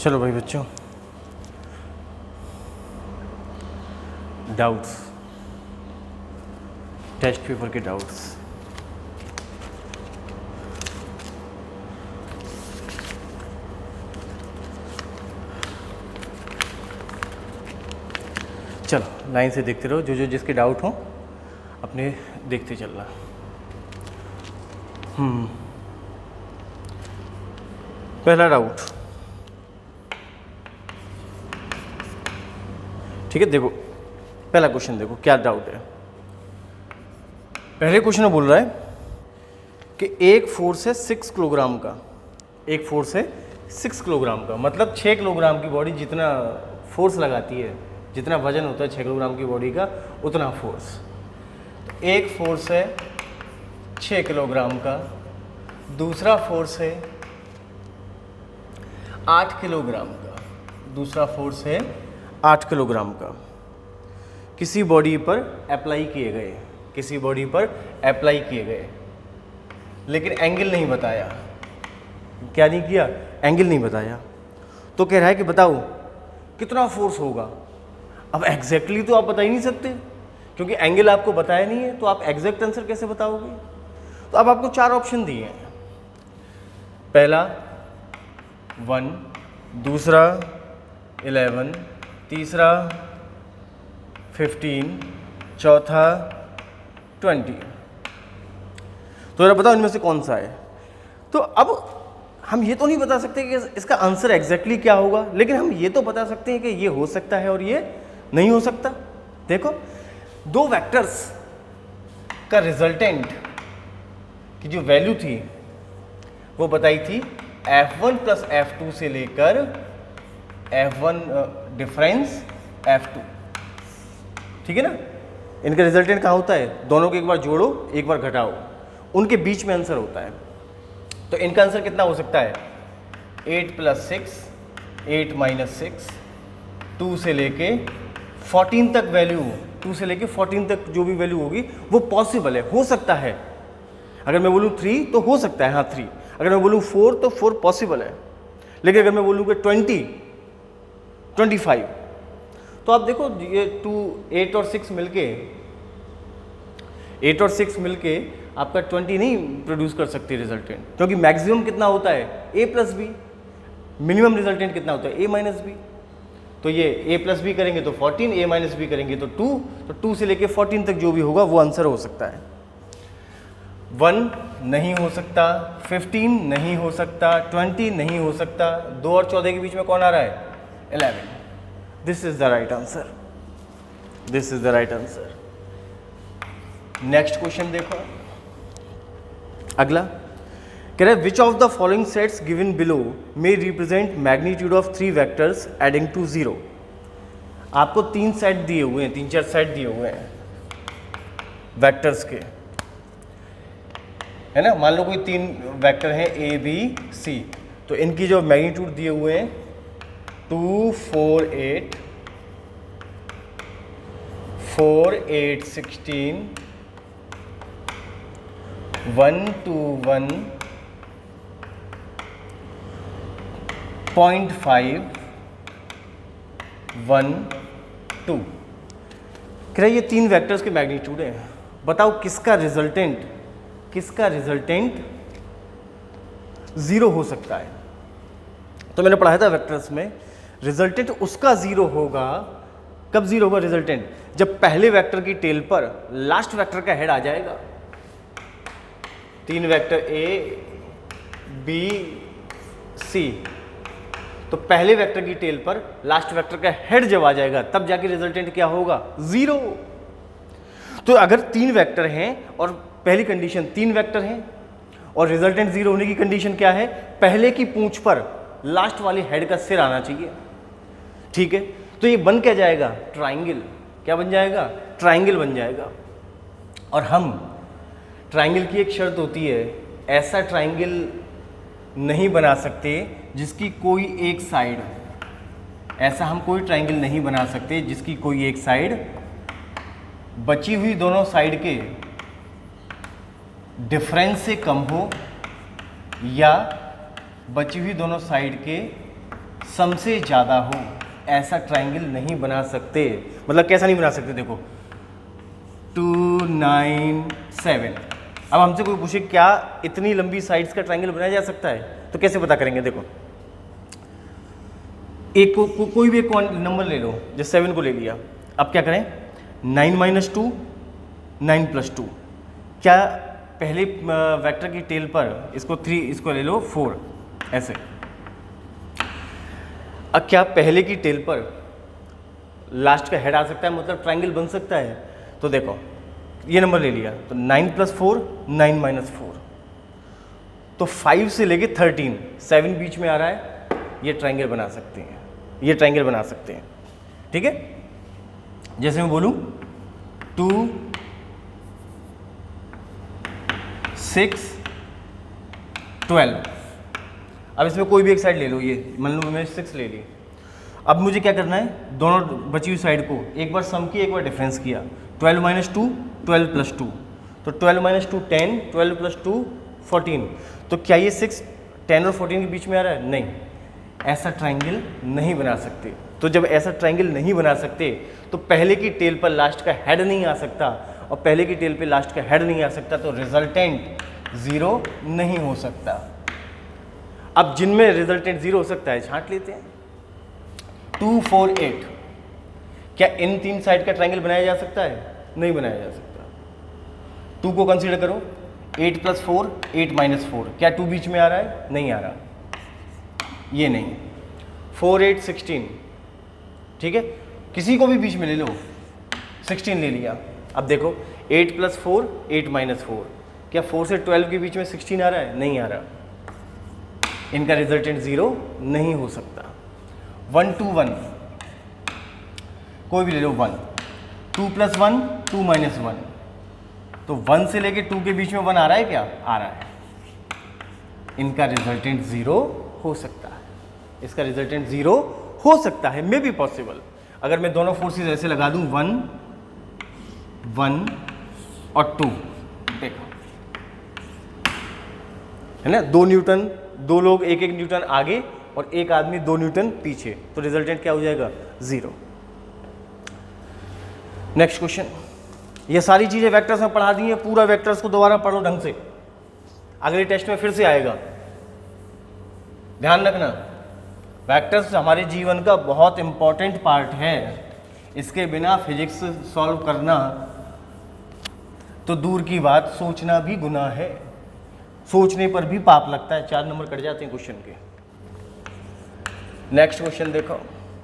चलो भाई बच्चों, डाउट्स, टेस्ट पेपर के डाउट्स। चलो लाइन से देखते रहो, जो जो जिसके डाउट हो अपने देखते चलना। पहला डाउट, ठीक है, देखो पहला क्वेश्चन देखो क्या डाउट है। पहले क्वेश्चन में बोल रहा है कि एक फोर्स है 6 किलोग्राम का, एक फोर्स है 6 किलोग्राम का, मतलब 6 किलोग्राम की बॉडी जितना फोर्स लगाती है, जितना वजन होता है 6 किलोग्राम की बॉडी का, उतना फोर्स। एक फोर्स है 6 किलोग्राम का, दूसरा फोर्स है 8 किलोग्राम का, दूसरा फोर्स है 8 किलोग्राम का, किसी बॉडी पर अप्लाई किए गए, किसी बॉडी पर अप्लाई किए गए, लेकिन एंगल नहीं बताया। क्या नहीं किया? एंगल नहीं बताया। तो कह रहा है कि बताओ कितना फोर्स होगा। अब एग्जैक्टली तो आप बता ही नहीं सकते, क्योंकि एंगल आपको बताया नहीं है, तो आप एग्जैक्ट आंसर कैसे बताओगे? तो अब आपको 4 ऑप्शन दिए हैं। पहला 1, दूसरा 11, तीसरा 15, चौथा 20। तो जरा बताओ इनमें से कौन सा है। तो अब हम ये तो नहीं बता सकते कि इसका आंसर एग्जैक्टली क्या होगा, लेकिन हम ये तो बता सकते हैं कि ये हो सकता है और ये नहीं हो सकता। देखो, दो वेक्टर्स का रिजल्टेंट की जो वैल्यू थी वो बताई थी F1 प्लस F2 से लेकर F1 डिफरेंस F2, ठीक है ना। इनका रिजल्टेंट कहाँ होता है? दोनों को एक बार जोड़ो, एक बार घटाओ, उनके बीच में आंसर होता है। तो इनका आंसर कितना हो सकता है? 8 प्लस 6, 8 माइनस 6, 2 से लेके 14 तक वैल्यू, 2 से लेके 14 तक जो भी वैल्यू होगी वो पॉसिबल है, हो सकता है। अगर मैं बोलूँ 3 तो हो सकता है, हाँ 3। अगर मैं बोलूँ 4 तो 4 पॉसिबल है। लेकिन अगर मैं बोलूँ कि 20, 25, तो आप देखो ये 2, 8 और 6 मिलके, 8 और 6 मिलके आपका 20 नहीं प्रोड्यूस कर सकती रिजल्टेंट, क्योंकि मैक्सिमम कितना होता है? A plus B. Minimum resultant कितना होता है? A minus B. तो ये A प्लस बी करेंगे तो 14, A माइनस बी करेंगे तो 2, तो 2 से लेके 14 तक जो भी होगा वो आंसर हो सकता है। 1 नहीं हो सकता, 15 नहीं हो सकता, 20 नहीं हो सकता, 2 और 14 के बीच में कौन आ रहा है? 11। This is the right answer, this is the right answer. Next question देखो, अगला कह रहा है which of the following sets given below may represent magnitude of 3 vectors adding to 0। आपको 3 सेट दिए हुए हैं, 3-4 सेट दिए हुए हैं वेक्टर्स के, है ना। मान लो कोई 3 वेक्टर हैं A, B, C, तो इनकी जो मैग्नीट्यूड दिए हुए हैं 2, 4, 8, 4, 8, 16, 1, 2, 1, 0.5, 1, 2। कह रहा है ये 3 वेक्टर्स के मैग्नीट्यूड हैं, बताओ किसका रिजल्टेंट 0 हो सकता है। तो मैंने पढ़ाया था वेक्टर्स में, रिजल्टेंट उसका 0 होगा। कब 0 होगा रिजल्टेंट? जब पहले वेक्टर की टेल पर लास्ट वेक्टर का हेड आ जाएगा। 3 वेक्टर A, B, C, तो पहले वेक्टर की टेल पर लास्ट वेक्टर का हेड जब आ जाएगा तब जाके रिजल्टेंट क्या होगा? 0। तो अगर 3 वेक्टर हैं और पहली कंडीशन 3 वेक्टर हैं और रिजल्टेंट 0 होने की कंडीशन क्या है? पहले की पूंछ पर लास्ट वाले हेड का सिर आना चाहिए, ठीक है। तो ये बन क्या जाएगा? ट्राइंगल। क्या बन जाएगा? ट्राइंगल बन जाएगा। और हम ट्राइंगल की एक शर्त होती है, ऐसा ट्राइंगल नहीं बना सकते जिसकी कोई एक साइड, ऐसा हम कोई ट्राइंगल नहीं बना सकते जिसकी कोई एक साइड बची हुई दोनों साइड के डिफरेंस से कम हो या बची हुई दोनों साइड के सम से ज़्यादा हो ऐसा ट्राइंगल नहीं बना सकते। मतलब कैसा नहीं बना सकते, देखो 2 9 7। अब हमसे कोई पूछे क्या इतनी लंबी साइड्स का ट्राइंगल बनाया जा सकता है, तो कैसे पता करेंगे? देखो एक कोई भी एक नंबर ले लो, जैसे 7 को ले लिया। अब क्या करें, 9 - 2 9 + 2। क्या पहले वेक्टर की टेल पर इसको 3, इसको ले लो 4 ऐसे। अब क्या पहले की टेल पर लास्ट का हेड आ सकता है, मतलब ट्राइंगल बन सकता है? तो देखो ये नंबर ले लिया तो 9 + 4 9 - 4, तो 5 से लेके 13 7 बीच में आ रहा है, ये ट्राइंगल बना सकते हैं, ये ट्राइंगल बना सकते हैं। ठीक है, जैसे मैं बोलूं 2 6 12। अब इसमें कोई भी एक साइड ले लो, ये मान लो मैंने 6 ले ली। अब मुझे क्या करना है, दोनों बची हुई साइड को एक बार सम किया, एक बार डिफरेंस किया। 12 - 2 12 + 2, तो 12 - 2 10 12 + 2 14। तो क्या ये 6 10 और 14 के बीच में आ रहा है? नहीं, ऐसा ट्राइंगल नहीं बना सकते। तो जब ऐसा ट्राइंगल नहीं बना सकते तो पहले की टेल पर लास्ट का हेड नहीं आ सकता, और पहले की टेल पे लास्ट का हेड नहीं आ सकता तो रिजल्टेंट 0 नहीं हो सकता। अब जिनमें रिजल्टेंट 0 हो सकता है छांट लेते हैं। 2 4 8, क्या इन 3 साइड का ट्राइंगल बनाया जा सकता है? नहीं बनाया जा सकता। 2 को कंसीडर करो, 8 + 4 8 - 4, क्या 2 बीच में आ रहा है? नहीं आ रहा, ये नहीं। 4 8 16, ठीक है, किसी को भी बीच में ले लो, 16 ले लिया। अब देखो 8 + 4 8 - 4, क्या 4 से 12 के बीच में 16 आ रहा है? नहीं आ रहा, इनका रिजल्टेंट 0 नहीं हो सकता। 1 2 1, कोई भी ले लो 1, 2 + 1 2 - 1, तो 1 से लेके 2 के बीच में 1 आ रहा है क्या? आ रहा है, इनका रिजल्टेंट 0 हो सकता है, इसका रिजल्टेंट 0 हो सकता है, मे बी पॉसिबल। अगर मैं दोनों फोर्सेस ऐसे लगा दूं 1 1 और 2, देखो है ना, 2 न्यूटन, 2 लोग 1 न्यूटन आगे और 1 आदमी 2 न्यूटन पीछे, तो रिजल्टेंट क्या हो जाएगा? 0। नेक्स्ट क्वेश्चन, ये सारी चीजें वेक्टर्स में पढ़ा दी हैं, पूरा वेक्टर्स को दोबारा पढ़ो ढंग से, अगले टेस्ट में फिर से आएगा। ध्यान रखना, वेक्टर्स हमारे जीवन का बहुत इंपॉर्टेंट पार्ट है, इसके बिना फिजिक्स सॉल्व करना तो दूर की बात, सोचना भी गुनाह है, सोचने पर भी पाप लगता है। 4 नंबर कट जाते हैं क्वेश्चन के। नेक्स्ट क्वेश्चन देखो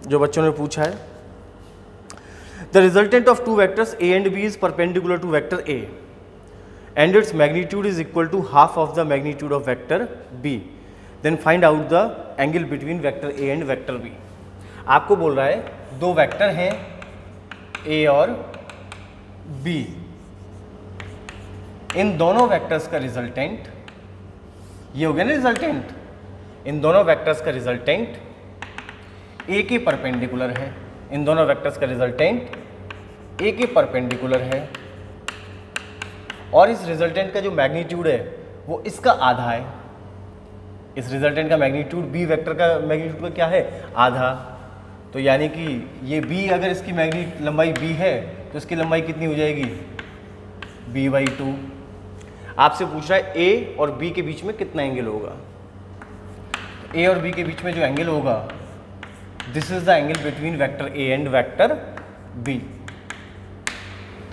जो बच्चों ने पूछा है, the resultant of 2 vectors A and B is perpendicular to vector A and its magnitude is equal to half of the magnitude of vector B, then find out the angle between vector A and vector B। आपको बोल रहा है 2 vector हैं A और B, इन दोनों vectors का resultant, ये हो गया ना रिजल्टेंट, इन दोनों वेक्टर्स का रिजल्टेंट A के परपेंडिकुलर है, इन दोनों वेक्टर्स का रिजल्टेंट A के परपेंडिकुलर है, और इस रिजल्टेंट का जो मैग्नीट्यूड है वो इसका आधा है। इस रिजल्टेंट का मैग्नीट्यूड B वेक्टर का मैग्नीट्यूड का क्या है? आधा। तो यानी कि ये B, अगर इसकी लंबाई B है तो इसकी लंबाई कितनी हो जाएगी? B/2। आपसे पूछ रहा है A और B के बीच में कितना एंगल होगा, तो A और B के बीच में जो एंगल होगा, this is the angle between vector A and vector B।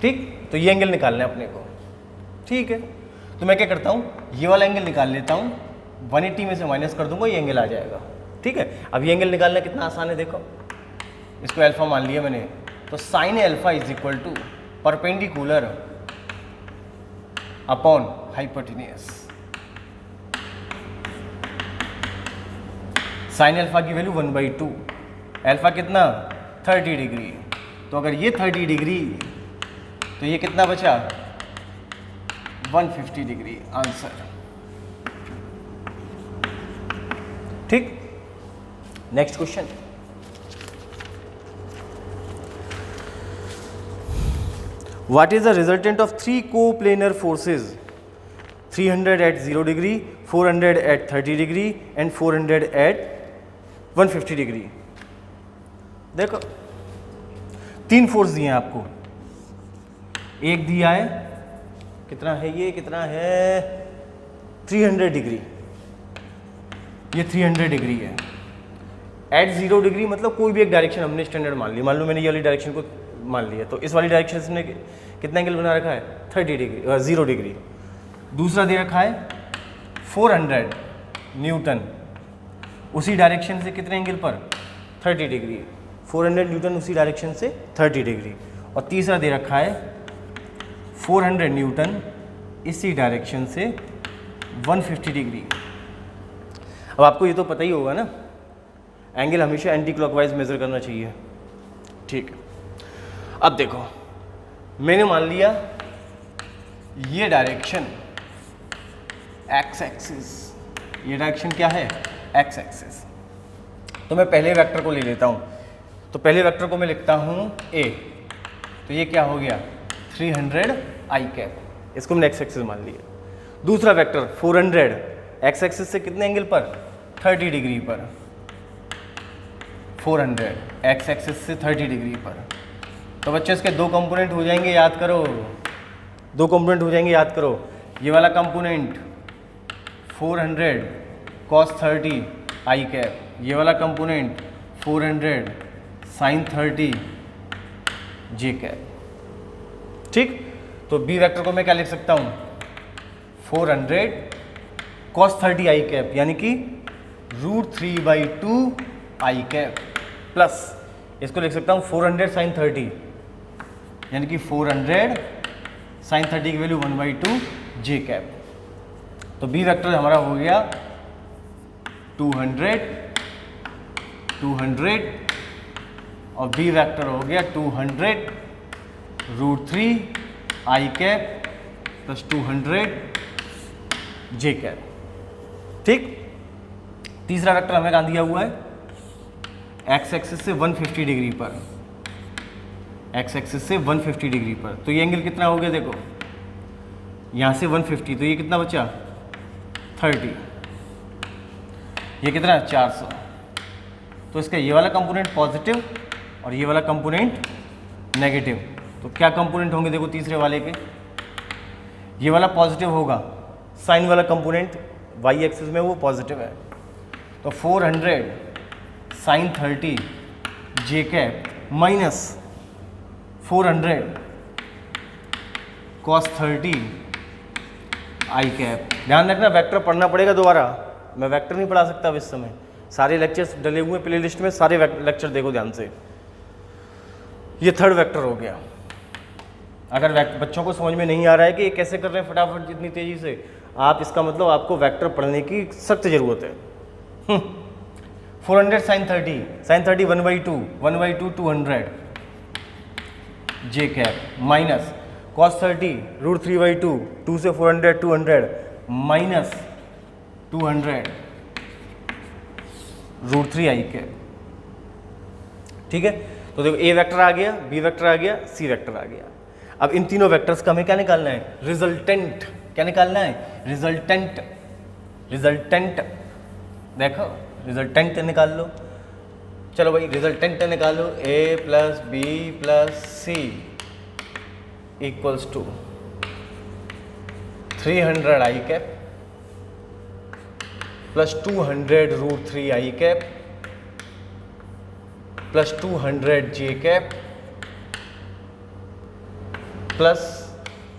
ठीक, तो ये एंगल निकालना है अपने को। ठीक है, तो मैं क्या करता हूँ, ये वाला एंगल निकाल लेता हूँ, 180 में से माइनस कर दूंगा, ये एंगल आ जाएगा। ठीक है, अब ये एंगल निकालना कितना आसान है, देखो इसको अल्फा मान लिया मैंने, तो sine alpha is equal to perpendicular upon hypotenuse. Sine alpha की वैल्यू 1/2, अल्फा कितना? 30 डिग्री, तो अगर ये 30 डिग्री तो ये कितना बचा? 150 डिग्री आंसर। ठीक, next question, what is the resultant of 3 coplanar forces 300 at 0 degree, 400 at 30 degree and 400 at 150 degree. देखो 3 फोर्स दिए हैं आपको, एक दिया है कितना है, ये कितना है 300 डिग्री, ये 300 डिग्री है। एट 0 डिग्री मतलब कोई भी एक डायरेक्शन हमने स्टैंडर्ड मान ली, मान लो मैंने ये वाली डायरेक्शन को मान लिया, तो इस वाली डायरेक्शन से कितना एंगल बना रखा है 30 डिग्री 0 डिग्री। दूसरा दे रखा है 400 न्यूटन, उसी डायरेक्शन से कितने एंगल पर 30 डिग्री, 400 न्यूटन उसी डायरेक्शन से 30 डिग्री। और तीसरा दे रखा है 400 न्यूटन इसी डायरेक्शन से 150 डिग्री। अब आपको ये तो पता ही होगा ना, एंगल हमेशा एंटी क्लॉकवाइज मेजर करना चाहिए। ठीक, अब देखो मैंने मान लिया ये डायरेक्शन एक्स एक्सिस, ये डायरेक्शन क्या है एक्स एक्सिस, तो मैं पहले वेक्टर को ले लेता हूँ। तो पहले वेक्टर को मैं लिखता हूँ ए, तो ये क्या हो गया 300 आई कैप, इसको मैंने एक्स एक्सिस मान लिया। दूसरा वेक्टर 400 एक्स एक्सिस से कितने एंगल पर 30 डिग्री पर, 400 एक्स एक्सिस से 30 डिग्री पर। तो बच्चे इसके दो कंपोनेंट हो जाएंगे, याद करो, दो कंपोनेंट हो जाएंगे, याद करो। ये वाला कंपोनेंट 400 cos 30 आई कैप, ये वाला कंपोनेंट 400 sin 30 जे कैप। ठीक, तो बी वेक्टर को मैं क्या लिख सकता हूँ 400 cos 30 आई कैप, यानी कि √3/2 आई कैप, प्लस इसको लिख सकता हूँ 400 sin 30, यानी कि 400 sin 30 की वैल्यू 1/2 जे कैप। तो बी वेक्टर हमारा हो गया 200 और बी वेक्टर हो गया 200 √3 I cap plus 200 J cap. ठीक, तीसरा वेक्टर हमें कहाँ दिया हुआ है एक्स एक्सिस से 150 डिग्री पर, एक्स एक्सिस से 150 डिग्री पर। तो ये एंगल कितना हो गया, देखो यहाँ से 150, तो ये कितना बचा 30, ये कितना 400। तो इसका ये वाला कंपोनेंट पॉजिटिव और ये वाला कंपोनेंट नेगेटिव। तो क्या कंपोनेंट होंगे, देखो तीसरे वाले के, ये वाला पॉजिटिव होगा, साइन वाला कंपोनेंट वाई एक्सिस में वो पॉजिटिव है। तो 400 sin 30 जे कैप माइनस 400 cos 30 आई कैप। ध्यान रखना वेक्टर पढ़ना पड़ेगा दोबारा, मैं वेक्टर नहीं पढ़ा सकता अब इस समय, सारे लेक्चर्स डले हुए प्ले लिस्ट में, सारे लेक्चर देखो ध्यान से। ये थर्ड वेक्टर हो गया। अगर बच्चों को समझ में नहीं आ रहा है कि ये कैसे कर रहे हैं फटाफट जितनी तेजी से, आप इसका मतलब आपको वेक्टर पढ़ने की सख्त जरूरत है। 400 sin 30 1/2 200 J cap minus cos 30 √3/2 2 से 400 200 माइनस 200 √3 आई कैप। ठीक है, तो देखो ए वेक्टर आ गया, बी वेक्टर आ गया, सी वेक्टर आ गया। अब इन तीनों वेक्टर्स का हमें क्या निकालना है रिजल्टेंट, क्या निकालना है रिजल्टेंट, रिजल्टेंट देखो रिजल्टेंट निकाल लो। चलो भाई रिजल्टेंट निकालो, A plus B plus C equals to 300 I cap plus 200 √3 I cap plus 200 J cap plus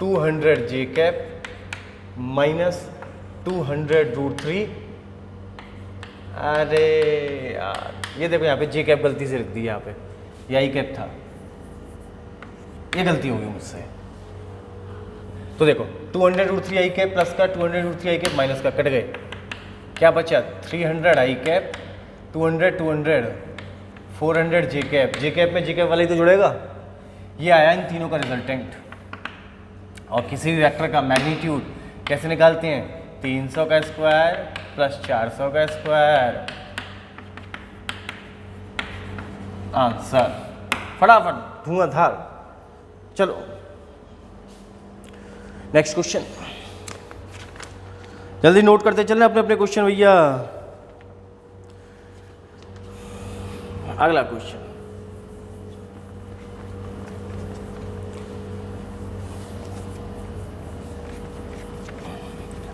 200 J cap minus 200 √3। अरे यार ये देखो यहाँ पे जे कैप गलती से लिख दी, यहाँ पे ये आई कैप था, ये गलती होगी मुझसे। तो देखो 200 √3 आई कैप प्लस का 200 √3 आई कैप माइनस का कट गए, क्या बचा 300 I cap 200 400 J cap, J cap में जे कैप वाला ही तो जुड़ेगा। ये आया इन तीनों का रिजल्टेंट। और किसी भी वेक्टर का मैग्नीट्यूड कैसे निकालते हैं 300 का स्क्वायर प्लस 400 का स्क्वायर। आंसर फटाफट धुआंधार। चलो नेक्स्ट क्वेश्चन, जल्दी नोट करते चलना अपने अपने क्वेश्चन भैया। अगला क्वेश्चन,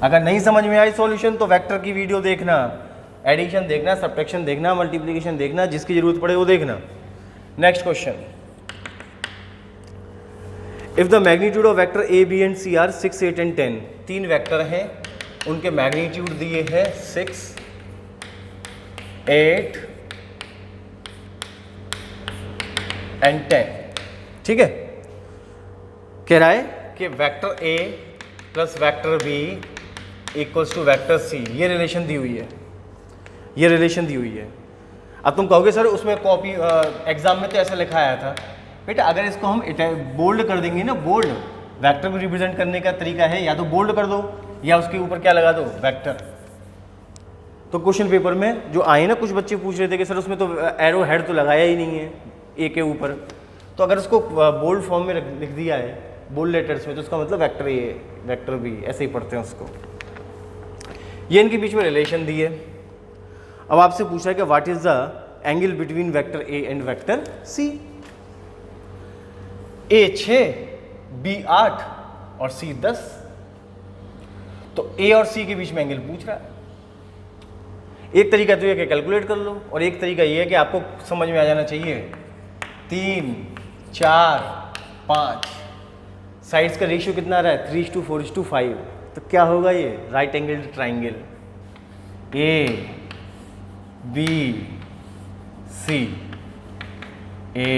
अगर नहीं समझ में आई सॉल्यूशन तो वेक्टर की वीडियो देखना, एडिशन देखना, सब्ट्रैक्शन देखना, मल्टीप्लिकेशन देखना, जिसकी जरूरत पड़े वो देखना। Next question, if the magnitude of vector A B and C are 6, 8 and 10, 3 vector हैं, उनके मैग्नीट्यूड दिए हैं 6, 8 एंड 10, ठीक है। कह रहा है कि vector A plus vector B equals to vector C, ये रिलेशन दी हुई है, ये रिलेशन दी हुई है। अब तुम कहोगे सर उसमें कॉपी एग्जाम में तो ऐसा लिखा आया था। बेटा अगर इसको हम बोल्ड कर देंगे ना, बोल्ड वेक्टर को रिप्रेजेंट करने का तरीका है, या तो बोल्ड कर दो या उसके ऊपर क्या लगा दो, वेक्टर। तो क्वेश्चन पेपर में जो आए ना, कुछ बच्चे पूछ रहे थे कि सर उसमें तो एरो हेड तो लगाया ही नहीं है ए के ऊपर, तो अगर उसको बोल्ड फॉर्म में लिख दिया है बोल्ड लेटर्स में, तो उसका मतलब वेक्टर ए वेक्टर बी, ऐसे ही पढ़ते हैं उसको। ये इनके बीच में रिलेशन दी है। अब आपसे पूछा है कि what is the angle between vector A and vector C. A 6, B 8 और सी 10, तो ए और सी के बीच में एंगल पूछ रहा है। एक तरीका तो ये कि कैलकुलेट कर लो, और एक तरीका ये है कि आपको समझ में आ जाना चाहिए 3, 4, 5, साइड्स का रेशियो कितना आ रहा है 3:4:5, तो क्या होगा ये right angle triangle A B C, A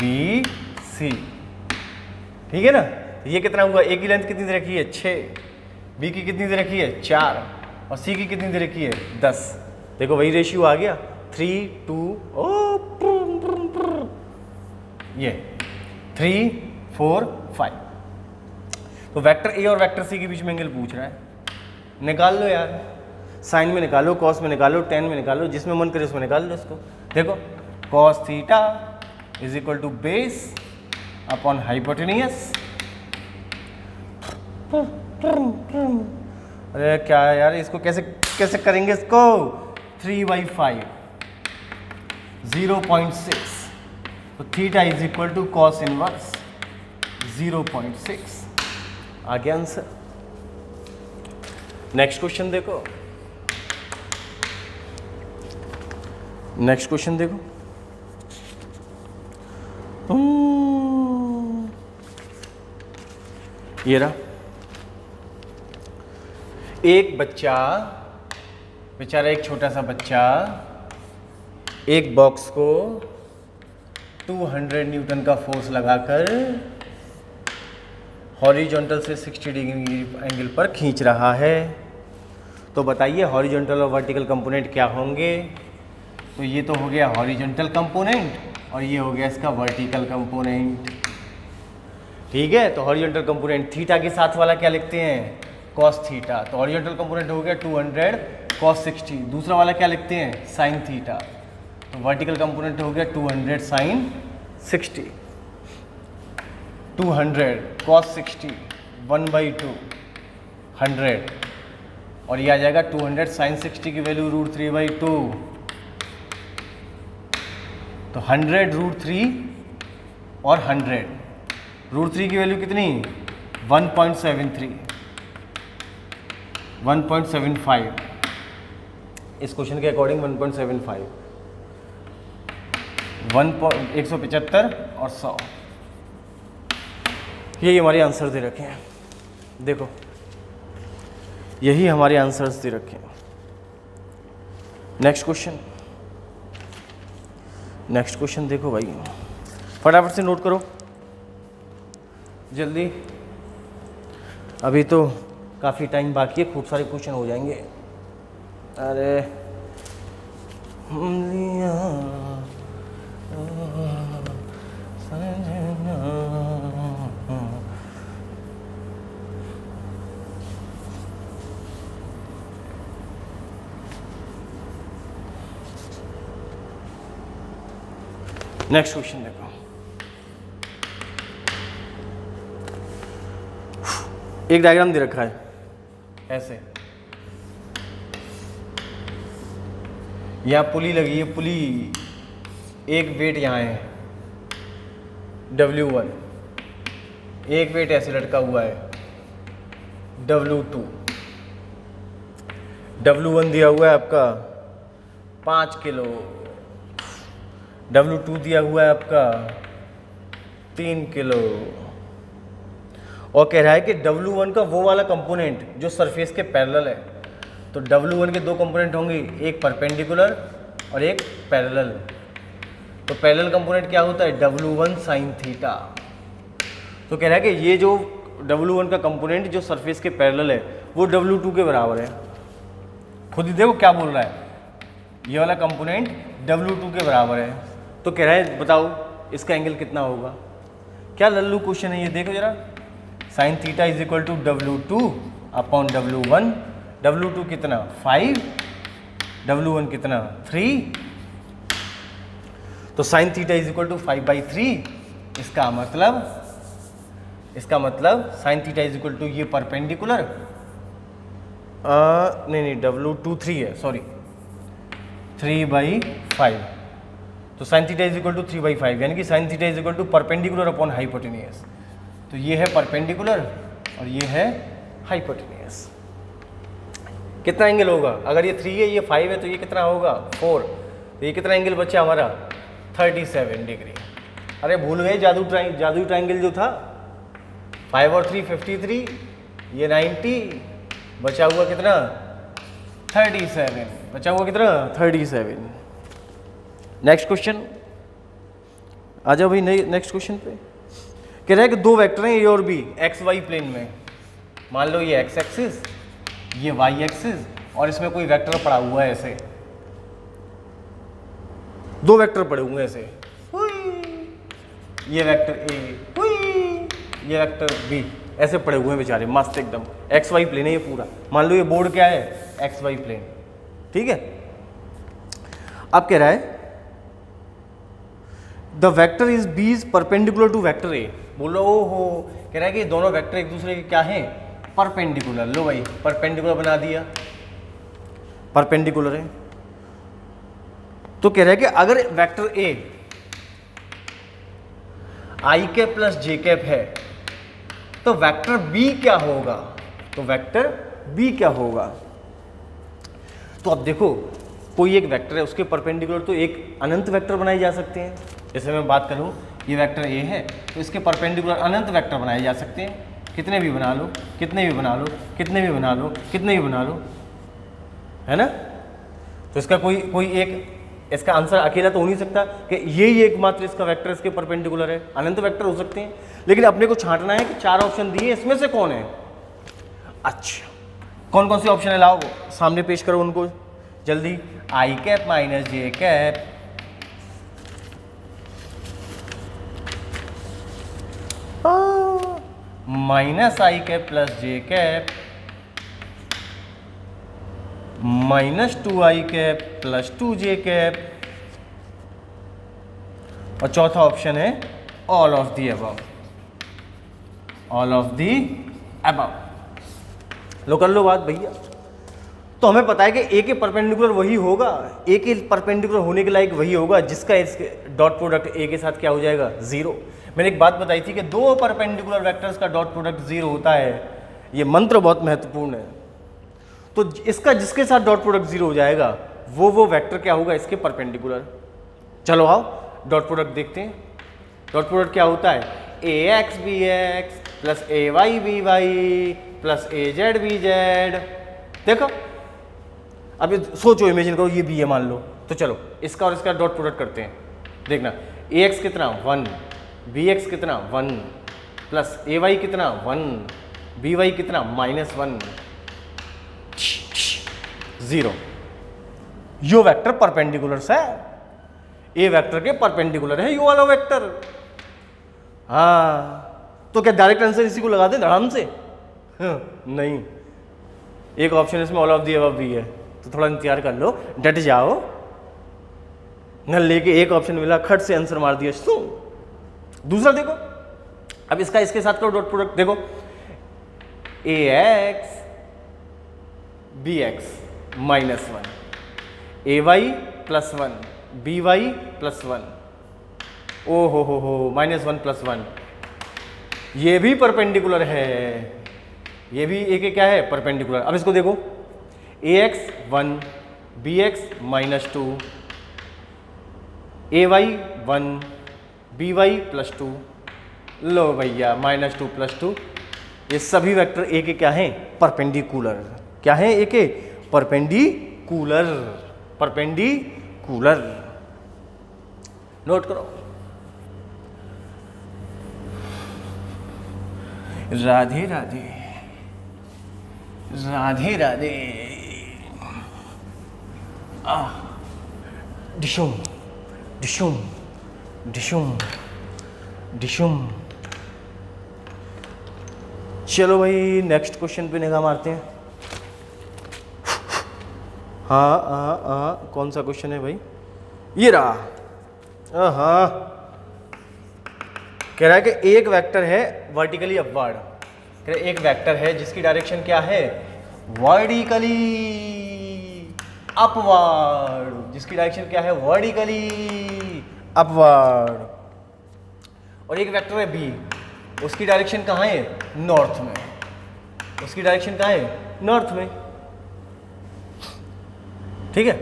B C, ठीक है ना। ये कितना हुआ, ए की लेंथ कितनी दे रखी है 6, बी की कितनी दे रखी है 4 और सी की कितनी दे रखी है 10। देखो वही रेशियो आ गया 3, 2, ये 3, 4, 5। तो वेक्टर ए और वेक्टर सी के बीच में एंगल पूछ रहा है, निकाल लो यार, साइन में निकालो, कॉस में निकालो, टेन में निकालो, जिसमें मन करे उसमें निकाल लो इसको। देखो cos theta is equal to base upon hypotenuse. अरे क्या यार, इसको कैसे कैसे करेंगे इसको, 3/5 0.6, तो theta is equal to cos inverse 0.6, आ गया आंसर। नेक्स्ट क्वेश्चन देखो, नेक्स्ट क्वेश्चन देखो, ये रहा। एक बच्चा, बेचारा एक छोटा सा बच्चा, एक बॉक्स को 200 न्यूटन का फोर्स लगाकर हॉरिजॉन्टल से 60 डिग्री एंगल पर खींच रहा है। तो बताइए हॉरिजॉन्टल और वर्टिकल कंपोनेंट क्या होंगे। तो ये तो हो गया हॉरिजॉन्टल कंपोनेंट और ये हो गया इसका वर्टिकल कंपोनेंट, ठीक है। तो हॉरिजॉन्टल कंपोनेंट थीटा के साथ वाला क्या लिखते हैं, कॉस थीटा। तो हॉरिजॉन्टल कंपोनेंट हो गया 200 कॉस 60, दूसरा वाला क्या लिखते हैं साइन थीटा। तो वर्टिकल कंपोनेंट हो गया 200 साइन 60, 200 कॉस 60 1/2 100, और ये आ जाएगा 200 साइन 60 की वैल्यू √3/2, तो 100 √3 और 100, √3 की वैल्यू कितनी 1.73 1.75, इस क्वेश्चन के अकॉर्डिंग 1.75 175 और 100, यही हमारे आंसर दे रखे हैं। देखो यही हमारे आंसर्स दे रखे हैं। नेक्स्ट क्वेश्चन, नेक्स्ट क्वेश्चन देखो भाई, फटाफट से नोट करो जल्दी, अभी तो काफ़ी टाइम बाकी है, खूब सारे क्वेश्चन हो जाएंगे। अरे नेक्स्ट क्वेश्चन देखो, एक डायग्राम दे रखा है ऐसे, यहाँ पुली लगी है, पुली एक वेट यहाँ है W1, एक वेट ऐसे लटका हुआ है W2, W1 दिया हुआ है आपका 5 किलो, W2 दिया हुआ है आपका 3 किलो, और कह रहा है कि W1 का वो वाला कंपोनेंट जो सरफेस के पैरेलल है। तो W1 के दो कंपोनेंट होंगे, एक परपेंडिकुलर और एक पैरेलल। तो पैरेलल कंपोनेंट क्या होता है, W1 साइन थीटा। तो कह रहा है कि ये जो W1 का कंपोनेंट जो सरफेस के पैरेलल है वो W2 के बराबर है। खुद ही देखो क्या बोल रहा है, ये वाला कंपोनेंट W2 के बराबर है। तो कह रहा है बताओ इसका एंगल कितना होगा। क्या लल्लू क्वेश्चन है ये, देखो जरा। Sine theta is equal to W2 upon W1। W2 कितना 5, W1 कितना 3। तो sine theta is equal to 5/3। इसका मतलब sine theta is equal to ये परपेंडिकुलर, नहीं W2 3 है, सॉरी 3/5। तो sine theta is equal to 3/5, यानी कि sine theta is equal to perpendicular upon hypotenuse. तो ये है परपेंडिकुलर और ये है हाइपोटेनियस। कितना एंगल होगा, अगर ये 3 है ये 5 है तो ये कितना होगा 4। तो ये कितना एंगल बचा हमारा 37 डिग्री। अरे भूल गए जादुई ट्राइंगल जो था, 5 और 3 53, ये 90, बचा हुआ कितना 37, बचा हुआ कितना 37। नेक्स्ट क्वेश्चन आ जाओ भाई, नेक्स्ट क्वेश्चन पे। कह रहा है कि दो वेक्टर हैं ए और बी एक्स वाई प्लेन में। मान लो ये एक्स एक्सिस, ये वाई एक्सिस, और इसमें कोई वेक्टर पड़ा हुआ है ऐसे, दो वेक्टर पड़े हुए हैं ऐसे, ये वेक्टर ए, ये वेक्टर बी, ऐसे पड़े हुए हैं बेचारे मस्त एकदम। एक्स वाई प्लेन है ये पूरा। मान लो ये बोर्ड क्या है, एक्स वाई प्लेन, ठीक है। अब कह रहा है the vector is B is perpendicular to vector A. बोलो हो, कह रहा है कि दोनों वेक्टर एक दूसरे के क्या हैं, परपेंडिकुलर। लो भाई परपेंडिकुलर बना दिया, परपेंडिकुलर है। तो कह रहा है कि अगर vector A I cap plus J cap है तो वेक्टर बी क्या होगा, तो वेक्टर बी क्या होगा। तो अब देखो कोई एक वेक्टर है उसके परपेंडिकुलर तो एक अनंत वेक्टर बनाए जा सकते हैं। जैसे मैं बात करूं ये वेक्टर ए है तो इसके परपेंडिकुलर अनंत वेक्टर बनाए जा सकते हैं। कितने भी बना लो, कितने भी बना लो, कितने भी बना लो, कितने भी बना लो, है ना। तो इसका कोई एक, इसका आंसर अकेला तो हो नहीं सकता कि यही एकमात्र इसका वेक्टर इसके परपेंडिकुलर है। अनंत वेक्टर हो सकते हैं, लेकिन अपने को छांटना है कि 4 ऑप्शन दिए इसमें से कौन है। अच्छा कौन कौन से ऑप्शन है, लाओ सामने पेश करो उनको जल्दी। I cap minus J cap, minus I cap plus J cap, minus 2i cap plus 2j cap, और चौथा ऑप्शन है all of the above, all of the above. लो कर लो बात भैया। तो हमें पता है कि ए के परपेंडिकुलर वही होगा, ए के परपेंडिकुलर होने के लायक वही होगा जिसका इसके डॉट प्रोडक्ट ए के साथ क्या हो जाएगा 0। मैंने एक बात बताई थी कि दो परपेंडिकुलर वेक्टर्स का डॉट प्रोडक्ट 0 होता है। ये मंत्र बहुत महत्वपूर्ण है। तो इसका जिसके साथ डॉट प्रोडक्ट 0 हो जाएगा वो वेक्टर क्या होगा इसके परपेंडिकुलर। चलो आओ डॉट प्रोडक्ट देखते हैं। डॉट प्रोडक्ट क्या होता है, ए एक्स बी एक्स प्लस ए वाई बी वाई प्लस ए जेड बी जेड। देखो अब ये सोचो, इमेजिन करो ये बी है मान लो, तो चलो इसका और इसका डॉट प्रोडक्ट करते हैं। देखना ए एक्स कितना 1, बी एक्स कितना 1 प्लस ए वाई कितना 1, बी वाई कितना -1, 0। यो वेक्टर परपेंडिकुलर है, ए वेक्टर के परपेंडिकुलर है यो वाला वेक्टर। हाँ तो क्या डायरेक्ट आंसर इसी को लगा दें धड़ाम से? नहीं, एक ऑप्शन इसमें ऑल ऑफ दी अबव भी है, तो थोड़ा इंतजार कर लो, डट जाओ न। लेके एक ऑप्शन मिला खट से आंसर मार दिया। सो दूसरा देखो, अब इसका इसके साथ करो डॉट प्रोडक्ट। देखो ए एक्स बी एक्स -1, ए वाई +1 बी वाई प्लस 1, ओ हो -1 + 1, ये भी परपेंडिकुलर है, ये भी एक क्या है, परपेंडिकुलर। अब इसको देखो, ax 1 bx -2 ay 1 by +2, लो भैया -2 + 2, ये सभी वेक्टर ए के क्या हैं, परपेंडिकुलर। क्या हैं ए के, परपेंडिकुलर, परपेंडिकुलर। नोट करो। राधे राधे, राधे राधे। डिशुम डिशुम डिशुम डिशुम। चलो भाई नेक्स्ट क्वेश्चन पे निगाह मारते हैं। हाँ, कौन सा क्वेश्चन है भाई, ये रहा। हाँ, कह रहा है कि एक वेक्टर है वर्टिकली अपवर्ड, कह रहा है एक वेक्टर है जिसकी डायरेक्शन क्या है, वर्टिकली अपवर्ड, जिसकी डायरेक्शन क्या है, वर्टिकली अपवर्ड, और एक वेक्टर है बी, उसकी डायरेक्शन कहाँ है, नॉर्थ में, उसकी डायरेक्शन कहाँ है, नॉर्थ में। ठीक है,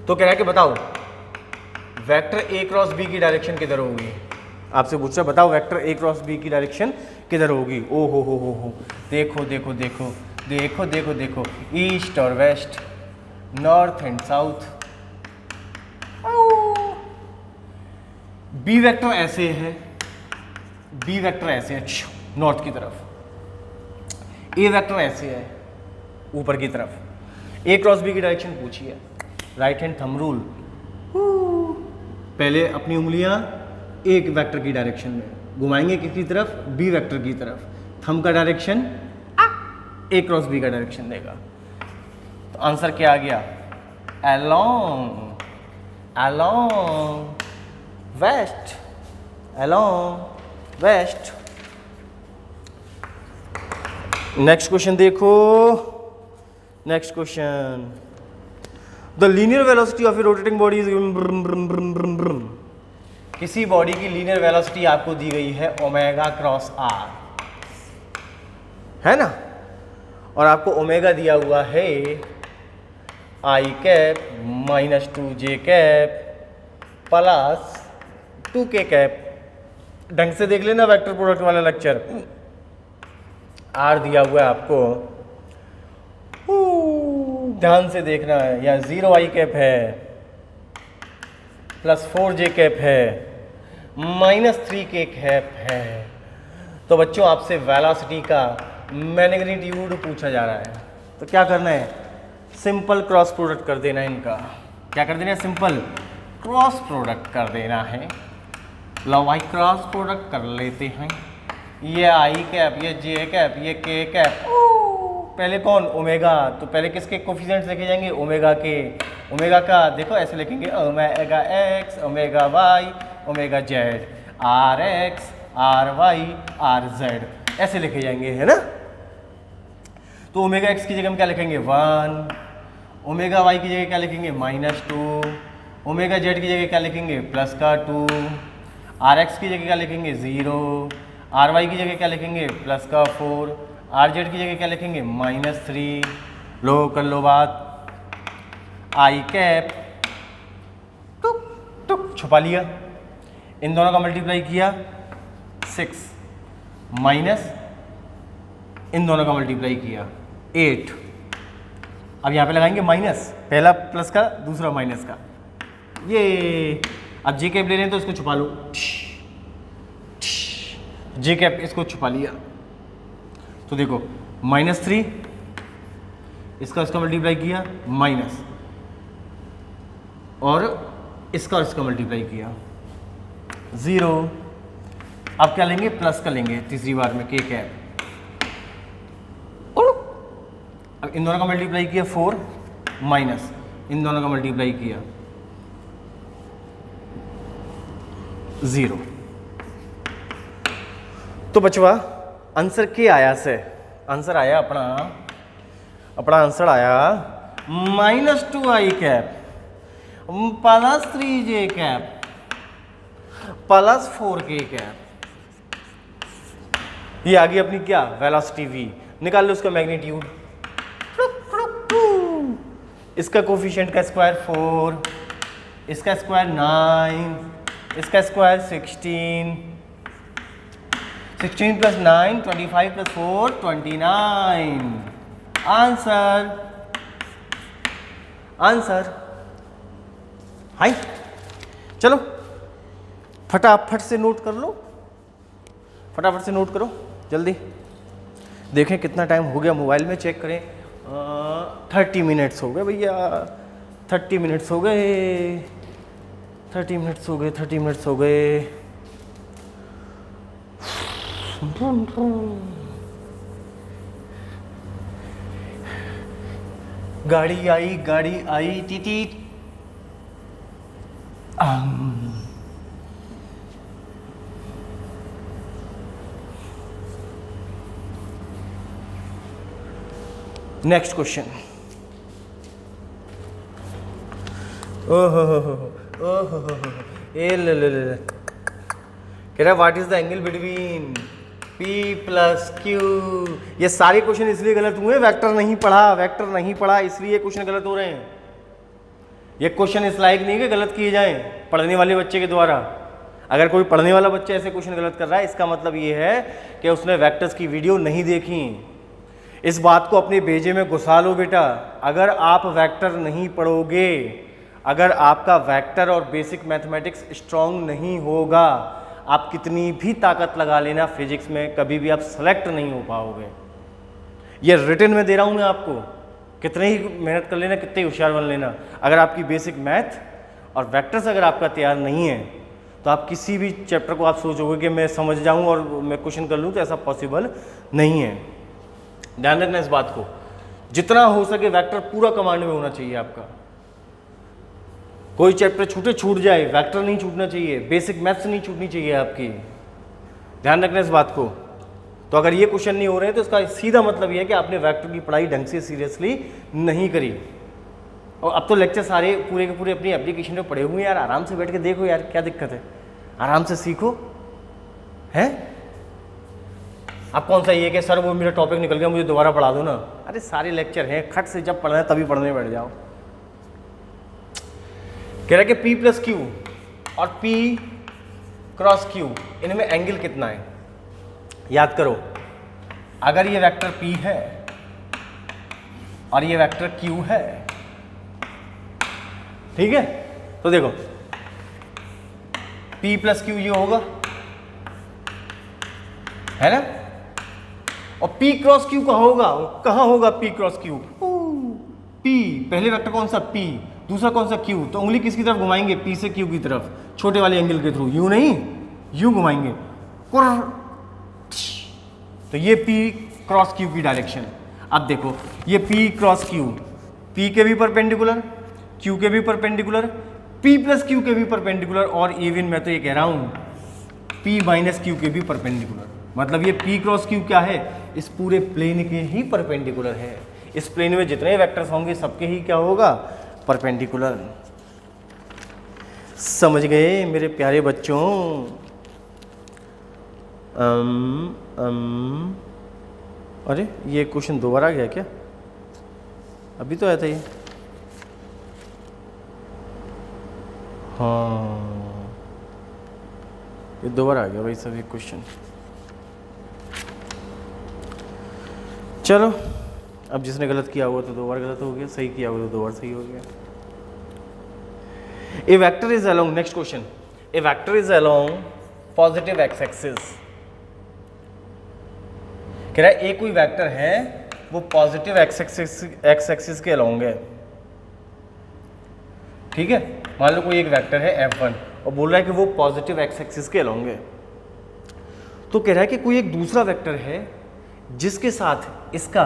तो कह रहा है कि बताओ वेक्टर ए क्रॉस बी की डायरेक्शन किधर होगी। आपसे पूछ रहा है बताओ वेक्टर ए क्रॉस बी की डायरेक्शन किधर होगी। ओ हो, देखो देखो देखो देखो देखो देखो, ईस्ट और west, north and south. B vector ऐसे है, बी वेक्टर ऐसे है नॉर्थ की तरफ, ए वेक्टर ऐसे है ऊपर की तरफ। ए क्रॉस बी की डायरेक्शन पूछिए, राइट हैंड थंब रूल, पहले अपनी उंगलियां एक वेक्टर की डायरेक्शन में घुमाएंगे, किसकी तरफ, बी वेक्टर की तरफ, थंब का डायरेक्शन ए क्रॉस बी का डायरेक्शन देगा। तो आंसर क्या आ गया, along, along west, along west. Next question देखो, next question, the linear velocity of a rotating body is, किसी बॉडी की लीनियर वेलोसिटी आपको दी गई है ओमेगा क्रॉस आर, है ना, और आपको ओमेगा दिया हुआ है I cap -2j cap plus 2k cap. ढंग से देख लेना वेक्टर प्रोडक्ट वाला लेक्चर, आर दिया हुआ है आपको, ध्यान से देखना है, यहाँ 0i कैप है +4j कैप है -3k कैप है। तो बच्चों आपसे वेलोसिटी का मैग्नीट्यूड पूछा जा रहा है, तो क्या करना है, सिंपल क्रॉस प्रोडक्ट कर देना है इनका। क्या कर देना है, सिंपल क्रॉस प्रोडक्ट कर देना है। लो भाई क्रॉस प्रोडक्ट कर लेते हैं, ये आई कैप, ये जे कैप, ये के कैप, पहले कौन, ओमेगा, तो पहले किसके कोफिशिएंट्स लिखे जाएंगे, ओमेगा के, ओमेगा का देखो ऐसे लिखेंगे, omega x, omega y, omega z, r x, r y, r z, ऐसे लिखे जाएंगे, है ना। तो ओमेगा एक्स की जगह हम क्या लिखेंगे 1, ओमेगा वाई की जगह क्या लिखेंगे -2, ओमेगा जेड की जगह क्या लिखेंगे +2, आर एक्स की जगह क्या लिखेंगे 0, आर वाई की जगह क्या लिखेंगे +4, आर जेड की जगह क्या लिखेंगे -3। लो कर लो बात, आई कैप टुक टुक छुपा लिया, इन दोनों का मल्टीप्लाई किया 6 माइनस इन दोनों का मल्टीप्लाई किया 8। अब यहाँ पे लगाएंगे माइनस, पहला प्लस का दूसरा माइनस का, ये अब जे कैप ले रहे हैं तो इसको छुपा लो, जे कैप इसको छुपा लिया। तो देखो -3 इसका मल्टीप्लाई किया माइनस, और इसका मल्टीप्लाई किया 0। अब क्या लेंगे, प्लस का लेंगे तीसरी बार में के कैप, अब इन दोनों का मल्टीप्लाई किया 4 माइनस इन दोनों का मल्टीप्लाई किया 0। तो बचवा आंसर क्या आया से, आंसर आया अपना आंसर आया -2i cap. Plus 3j cap plus 4k cap. ये आ गई अपनी क्या वेलोसिटी v। निकाल लो उसका मैग्नीट्यूड। इसका कोफिशिएंट का स्क्वायर 4, इसका स्क्वायर 9, इसका square 16, 16 plus 9 25 plus 4 29। Answer answer high. चलो फटाफट से नोट कर लो, फटाफट से नोट करो जल्दी। देखें कितना टाइम हो गया, मोबाइल में चेक करें। 30 मिनट्स हो गए भैया, 30 मिनट्स हो गए, 30 मिनट्स हो गए, 30 मिनट्स हो गए। गाड़ी आई टीटी। Next question. ओहो ए ले कह रहा what is the angle between P plus Q। ये सारे क्वेश्चन इसलिए गलत हुए, वेक्टर नहीं पढ़ा इसलिए क्वेश्चन गलत हो रहे हैं। ये क्वेश्चन इस लायक नहीं कि गलत किए जाएं पढ़ने वाले बच्चे के द्वारा। अगर कोई पढ़ने वाला बच्चा ऐसे क्वेश्चन गलत कर रहा है, इसका मतलब ये है कि उसने वेक्टर्स की वीडियो नहीं देखी। इस बात को अपने भेजे में घुसा लो बेटा। अगर आप वेक्टर नहीं पढ़ोगे, अगर आपका वेक्टर और बेसिक मैथमेटिक्स स्ट्रांग नहीं होगा, आप कितनी भी ताकत लगा लेना फिजिक्स में, कभी भी आप सेलेक्ट नहीं हो पाओगे। ये रिटन में दे रहा हूं मैं आपको, कितने ही मेहनत कर लेना, कितने ही होशियार बन लेना, अगर आपकी बेसिक मैथ और वेक्टर्स अगर आपका तैयार नहीं है, तो आप किसी भी चैप्टर को आप सोचोगे कि मैं समझ जाऊं और मैं क्वेश्चन कर लूं, तो ऐसा पॉसिबल नहीं है। ध्यान रखना इस बात को। जितना हो सके वेक्टर पूरा कमांड में होना चाहिए आपका। कोई चैप्टर छूट जाए, वेक्टर नहीं छूटना चाहिए, बेसिक मैथ्स नहीं छूटनी चाहिए आपकी। ध्यान रखना इस बात को। तो अगर ये क्वेश्चन नहीं हो रहे हैं, तो इसका सीधा मतलब ये है कि आपने वेक्टर की पढ़ाई ढंग से सीरियसली नहीं करी। और अब तो लेक्चर सारे पूरे के पूरे अपनी एप्लीकेशन में पढ़े हुए हैं यार, आराम से बैठ के देखो यार, क्या दिक्कत है, आराम से सीखो। हैं अब कौन सा ये कि सर वो मेरा टॉपिक निकल गया, मुझे दोबारा पढ़ा दो ना। अरे सारे लेक्चर हैं, खट से जब पढ़ना है तभी पढ़ने बैठ जाओ। कह रहा है कि P प्लस Q और P क्रॉस Q, इनमें एंगल कितना है। याद करो, अगर ये वेक्टर P है और ये वेक्टर Q है, ठीक है, तो देखो P प्लस Q ये होगा, है ना। और P क्रॉस Q कहाँ होगा, कहाँ होगा P क्रॉस Q। P पहले वेक्टर कौन सा P, दूसरा कौन सा Q, तो उंगली किसकी तरफ घुमाएंगे, P से Q की तरफ, छोटे वाले एंगल के थ्रू, यूं नहीं यूं घुमाएंगे। तो ये P क्रॉस Q की डायरेक्शन। अब देखो ये P क्रॉस Q, P के भी परपेंडिकुलर, Q के भी परपेंडिकुलर, P प्लस Q के भी परपेंडिकुलर, और इवन मैं तो ये कह रहा हूं P माइनस Q के भी परपेंडिकुलर। मतलब ये P क्रॉस Q क्या है, इस पूरे प्लेन के ही परपेंडिकुलर है। इस प्लेन में जितने वेक्टर्स होंगे सबके ही क्या होगा, परपेंडिकुलर। समझ गए मेरे प्यारे बच्चों। अरे ये क्वेश्चन दोबारा आ गया क्या, अभी तो आया था ये। हाँ ये दोबारा आ गया भाई सभी क्वेश्चन। चलो अब जिसने गलत किया हुआ तो दो बार गलत हो गया, सही किया हुआ तो दो बार सही हो गया। A vector is along, next question, a vector is along positive X axis. कह रहा है एक कोई वेक्टर है वो पॉजिटिव एक्स एक्सिस के अलोंग है, ठीक है। मान लो कोई एक वेक्टर है F1 और बोल रहा है कि वो पॉजिटिव एक्स एक्सिस के अलोंग है। तो कह रहा है कि कोई एक दूसरा वेक्टर है जिसके साथ इसका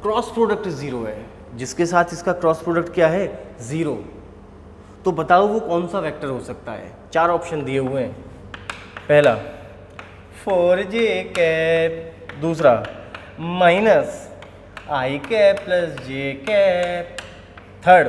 क्रॉस प्रोडक्ट 0 है, जिसके साथ इसका क्रॉस प्रोडक्ट क्या है, 0। तो बताओ वो कौन सा वेक्टर हो सकता है। 4 ऑप्शन दिए हुए हैं। पहला 4j कैप, दूसरा minus i cap plus j cap, third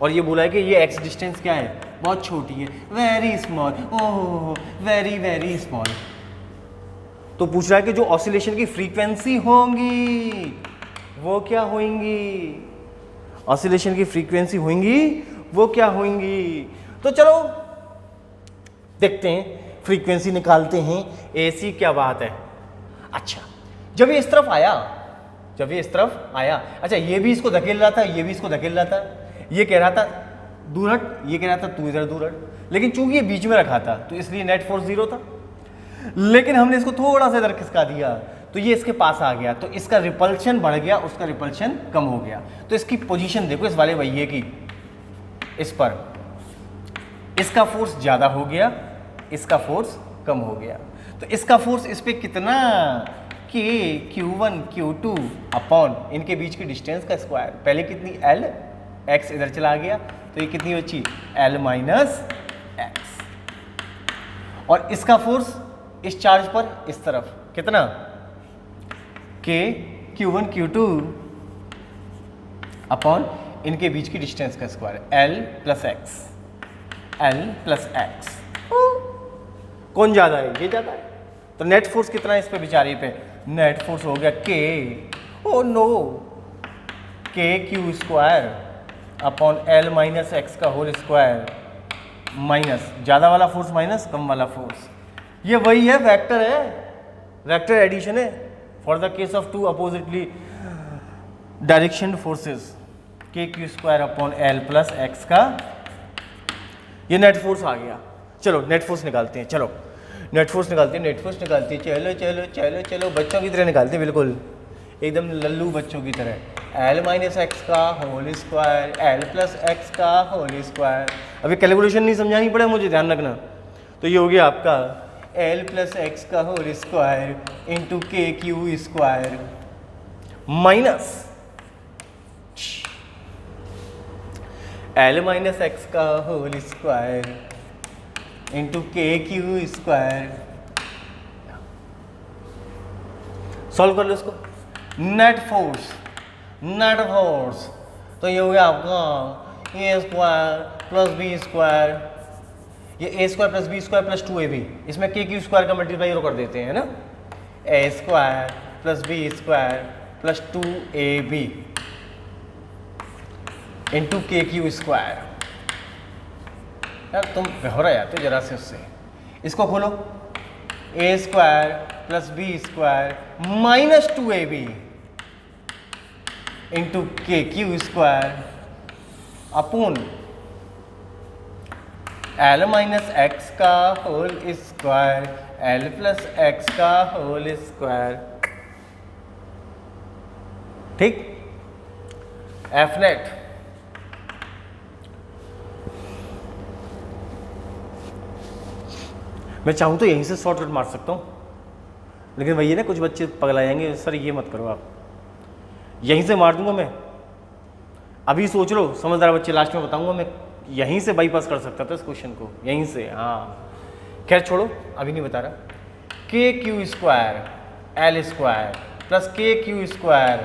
और ये बोला है कि ये x डिस्टेंस क्या है, बहुत छोटी है, very small, oh very very small. तो पूछ रहा है कि जो ऑसिलेशन की फ्रीक्वेंसी होंगी वो क्या होंगी, ऑसिलेशन की फ्रीक्वेंसी होंगी वो क्या होंगी। तो चलो देखते हैं, फ्रीक्वेंसी निकालते हैं, ऐसी क्या बात है। अच्छा, जब ये इस तरफ आया, जब ये इस तरफ आया, अच्छा ये भी इसको धकेल रहा था, ये भी इसको धकेल रहा था, ये कह रहा था दूर हट, ये कह रहा था तू इधर दूर हट, लेकिन चूंकि ये बीच में रखा था तो इसलिए नेट फोर्स 0 था। लेकिन हमने इसको थोड़ा सा इधर खिसका दिया तो ये इसके पास आ गया, तो इसका रिपल्शन बढ़ गया, उसका रिपल्शन कम हो गया। तो इसकी पोजीशन देखो इस वाले पहिए की, इस पर इसका फोर्स ज्यादा हो गया, इसका फोर्स कम हो गया। तो इसका फोर्स इस पे कितना, के Q1 Q2 अपॉन इनके बीच की डिस्टेंस का स्क्वायर। पहले कितनी L, x इधर चला गया तो ये कितनी बची, L माइनस एक्स। और इसका फोर्स इस चार्ज पर इस तरफ कितना, के Q1 Q2 अपॉन इनके बीच की डिस्टेंस का square, L plus x, L plus x. कौन ज्यादा है, ये ज्यादा है। तो नेट फोर्स कितना है इस पे बेचारे पे, नेट फोर्स हो गया के, ओ नो, के Q square upon L minus x का होल स्क्वायर, माइनस ज्यादा वाला फोर्स माइनस कम वाला फोर्स। ये वही है, वेक्टर है, वेक्टर एडिशन है for the case of two oppositely direction forces, K Q square upon L plus x का, ये नेट फोर्स आ गया। चलो नेट फोर्स निकालते हैं, चलो नेट फोर्स निकालते हैं, नेट फोर्स निकालते हैं, चलो चलो चलो चलो, बच्चों की तरह निकालते हैं, बिल्कुल एकदम लल्लू बच्चों की तरह। L माइनस एक्स का whole square, L plus x का होल स्क्वायर। अभी कैलकुलेशन नहीं समझानी पड़े मुझे, ध्यान रखना। तो ये हो गया आपका L प्लस एक्स का whole square into K Q square minus L minus x का whole square into K Q square. Solve कर लो इसको। नेट फोर्स, नेट फोर्स तो ये हो गया आपका A square plus B square, ये A square plus B square plus 2ab, इसमें के क्यू स्क्वायर का मल्टीप्लाई कर देते हैं ना, A square plus B square plus 2ab into K Q square. यार तुम बेहोरा जाते हो जरा से उससे, इसको खोलो, A square plus B square minus 2ab into K Q square upon L minus x का whole square, L plus x का होल स्क्वायर। ठीक, एफ नेट मैं चाहूँ तो यहीं से शॉर्टकट मार सकता हूँ, लेकिन वही है ना, कुछ बच्चे पगला जाएंगे, सर ये मत करो आप, यहीं से मार दूंगा मैं। अभी सोच लो समझदार बच्चे, लास्ट में बताऊंगा मैं, यहीं से बाईपास कर सकता था इस क्वेश्चन को, यहीं से। हाँ खैर छोड़ो, अभी नहीं बता रहा। K Q square L square plus K Q square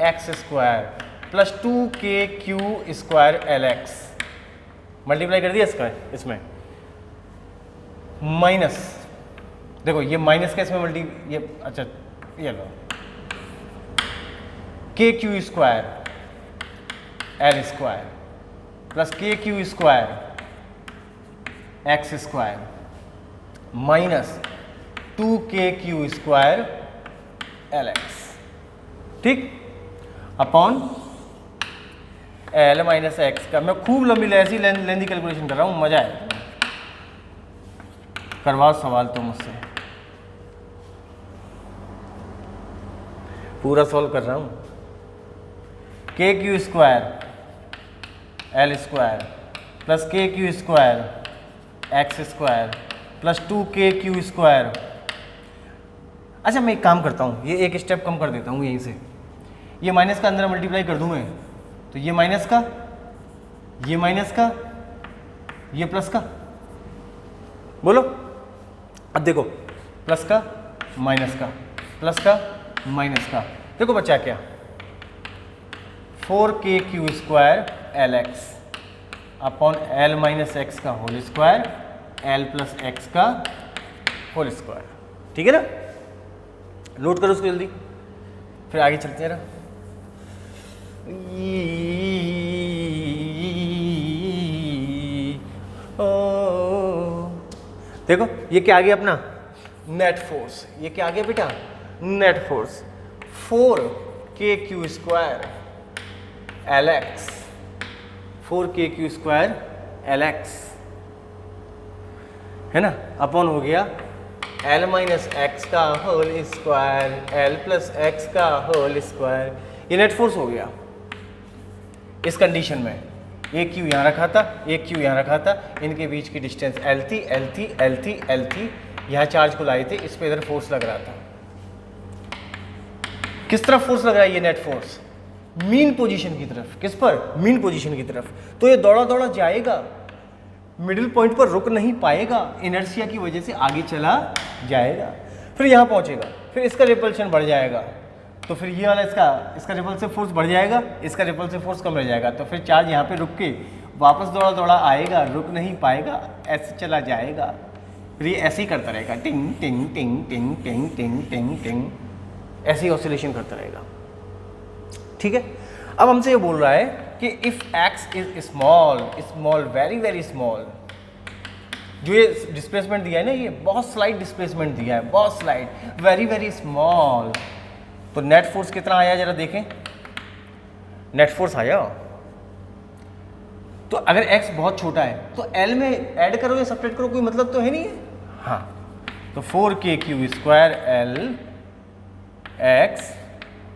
X square plus 2k Q square LX, multiply कर दिया इसका इसमें, माइनस, देखो ये माइनस का इसमें मल्टी, ये अच्छा ये लो, K Q square L square plus K Q square X square minus 2k Q square LX, ठीक, अपॉन L माइनस एक्स का। मैं खूब लंबी ऐसी लेंदी कैलकुलेशन कर रहा हूँ, मजा है, करवाओ सवाल तो मुझसे, पूरा सॉल्व कर रहा हूँ। K Q square L square plus K Q square X square plus 2k Q square. अच्छा मैं एक काम करता हूँ, ये एक स्टेप कम कर देता हूँ यहीं से, ये माइनस का अंदर मल्टीप्लाई कर दूँ मैं, तो ये माइनस का, ये माइनस का, ये प्लस का, बोलो। अब देखो प्लस का माइनस का, प्लस का माइनस का, देखो बचा क्या, 4k Q square LX upon L minus x का whole square L plus x का होल स्क्वायर। ठीक है ना, नोट करो उसको जल्दी, फिर आगे चलते हैं ना। देखो ये क्या आ गया अपना नेट फोर्स, ये क्या आ गया बेटा net force 4k² L x, 4k² L x है ना, अपॉन हो गया एल माइनस एक्स का whole square L plus x का होल स्क्वायर। ये नेट फोर्स हो गया इस कंडीशन में। एक क्यू यहाँ रखा था, एक क्यू यहाँ रखा था, इनके बीच की डिस्टेंस एल थी, एल थी, एल थी, एल थी। यहाँ चार्ज को लाए थे, इस पे इधर फोर्स लग रहा था। किस तरफ फोर्स लग रहा है ये नेट फोर्स? मीन पोजीशन की तरफ। किस पर? मीन पोजीशन की तरफ। तो ये दौड़ा दौड़ा जाएगा, मिडिल पॉइंट पर रुक नहीं पाएगा, इनर्शिया की वजह से आगे चला जाएगा, फिर यहाँ पहुँचेगा, फिर इसका रिपल्शन बढ़ जाएगा, तो फिर ये वाला इसका रिपल्सिव फोर्स बढ़ जाएगा, इसका रिपल्सिव फोर्स कम रह जाएगा, तो फिर चार्ज यहाँ पे रुक के वापस दौड़ा दौड़ा आएगा, रुक नहीं पाएगा, ऐसे चला जाएगा, फिर ये ऐसे ही करता रहेगा, टिंग टिंग टिंग टिंग टिंग टिंग टिंग टिंग, ऐसे ही ऑसिलेशन करता रहेगा। ठीक है, अब हमसे ये बोल रहा है कि if x is small very very small, जो ये डिस्प्लेसमेंट दिया है ना, ये बहुत स्लाइट डिस्प्लेसमेंट दिया है, बहुत स्लाइट, वेरी वेरी स्मॉल, तो नेट फोर्स कितना आया जरा देखें। नेट फोर्स आया, तो अगर x बहुत छोटा है तो l में ऐड करो या सब्ट्रैक्ट करो, कोई मतलब तो है नहीं है। हाँ, तो 4k² L x